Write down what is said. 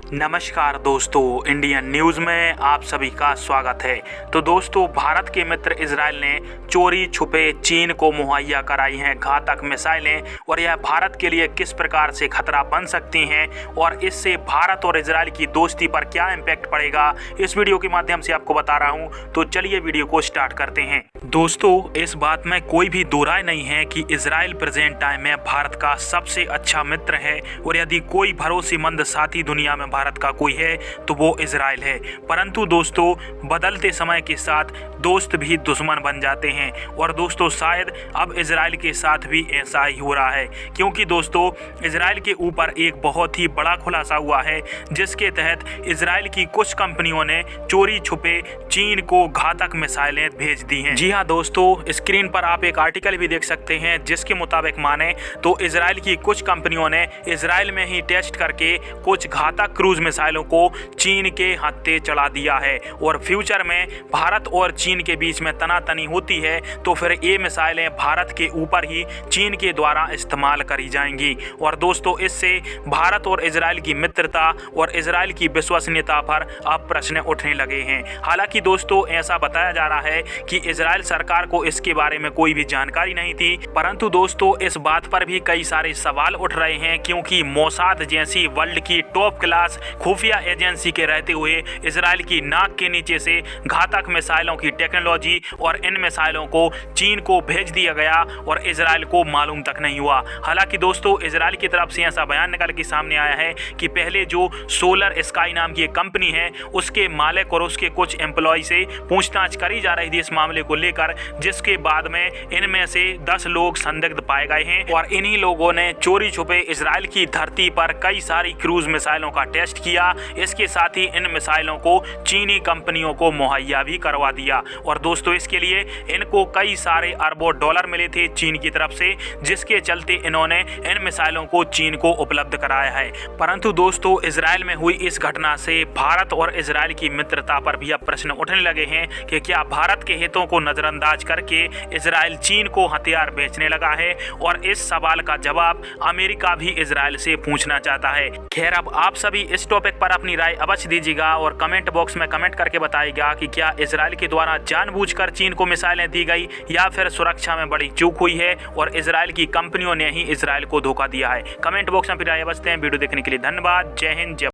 नमस्कार दोस्तों, Indian news में आप सभी का स्वागत है। तो दोस्तों, भारत के मित्र इजराइल ने चोरी छुपे चीन को मुहैया कराई हैं घातक मिसाइलें और यह भारत के लिए किस प्रकार से खतरा बन सकती हैं और इससे भारत और इजराइल की दोस्ती पर क्या इम्पैक्ट पड़ेगा, इस वीडियो के माध्यम से आपको बता रहा हूं। तो चलिए वीडियो को स्टार्ट करते हैं। दोस्तों, इस बात में कोई भी दो राय नहीं है कि इजराइल प्रेजेंट टाइम में भारत का सबसे अच्छा मित्र है और यदि कोई भरोसेमंद साथी दुनिया में भारत का कोई है तो वो इजराइल है। परंतु दोस्तों, बदलते समय के साथ दोस्त भी दुश्मन बन जाते हैं और दोस्तों शायद अब इजराइल के साथ भी ऐसा ही हो रहा है, क्योंकि दोस्तों इजराइल के ऊपर एक बहुत ही बड़ा खुलासा हुआ है जिसके तहत इजराइल की कुछ कंपनियों ने चोरी छुपे चीन को घातक मिसाइलें भेज दी हैं। जी हाँ दोस्तों, स्क्रीन पर आप एक आर्टिकल भी देख सकते हैं जिसके मुताबिक माने तो इजराइल की कुछ कंपनियों ने इजराइल में ही टेस्ट करके कुछ घातक क्रूज मिसाइलों को चीन के हत्थे चढ़ा दिया है और फ्यूचर में भारत और चीन के बीच में तनातनी होती है तो फिर ये मिसाइलें भारत के ऊपर ही चीन के द्वारा इस्तेमाल करी जाएंगी और दोस्तों इससे भारत और इजराइल की मित्रता और इजराइल की विश्वसनीयता पर अब प्रश्न उठने लगे हैं। हालांकि दोस्तों ऐसा बताया जा रहा है कि इजराइल सरकार को इसके बारे में कोई भी जानकारी नहीं थी, परंतु दोस्तों इस बात पर भी कई सारे सवाल उठ रहे हैं क्योंकि मोसाद जैसी वर्ल्ड की टॉप क्लास खुफिया एजेंसी के रहते हुए इजराइल की नाक के नीचे से घातक मिसाइलों की टेक्नोलॉजी और इन मिसाइलों को चीन को भेज दिया गया और इजराइल को मालूम तक नहीं हुआ। हालांकि दोस्तों इजराइल की तरफ से ऐसा बयान निकल के सामने आया है कि पहले जो सोलर स्काई नाम की एक कंपनी है उसके मालिक और उसके कुछ एम्प्लॉय से पूछताछ करी जा रही थी इस मामले को लेकर, जिसके बाद में इनमें से 10 लोग संदिग्ध पाए गए हैं और इन्हीं लोगों ने चोरी छुपे इजराइल की धरती पर कई सारी क्रूज मिसाइलों का टेस्ट किया। इसके साथ ही इन मिसाइलों को चीनी कंपनियों को मुहैया भी करवा दिया और दोस्तों इसके लिए इनको कई सारे अरबों डॉलर मिले थे चीन की तरफ से, जिसके चलते इन्होंने इन मिसाइलों को चीन को उपलब्ध कराया है। परंतु दोस्तों इजराइल में हुई इस घटना से भारत और इजराइल की मित्रता पर भी अब प्रश्न उठने लगे हैं कि क्या भारत के हितों को नजरअंदाज करके इजराइल चीन को हथियार बेचने लगा है, और इस सवाल का जवाब अमेरिका भी इजराइल से पूछना चाहता है। खैर अब आप सभी इस टॉपिक पर अपनी राय अवश्य दीजिएगा और कमेंट बॉक्स में कमेंट करके बताइएगा कि क्या इजराइल के द्वारा जानबूझकर चीन को मिसाइलें दी गई या फिर सुरक्षा में बड़ी चूक हुई है और इजराइल की कंपनियों ने ही इजराइल को धोखा दिया है। कमेंट बॉक्स में अपनी राय अवश्य दें। वीडियो देखने के लिए धन्यवाद। जय हिंद, जय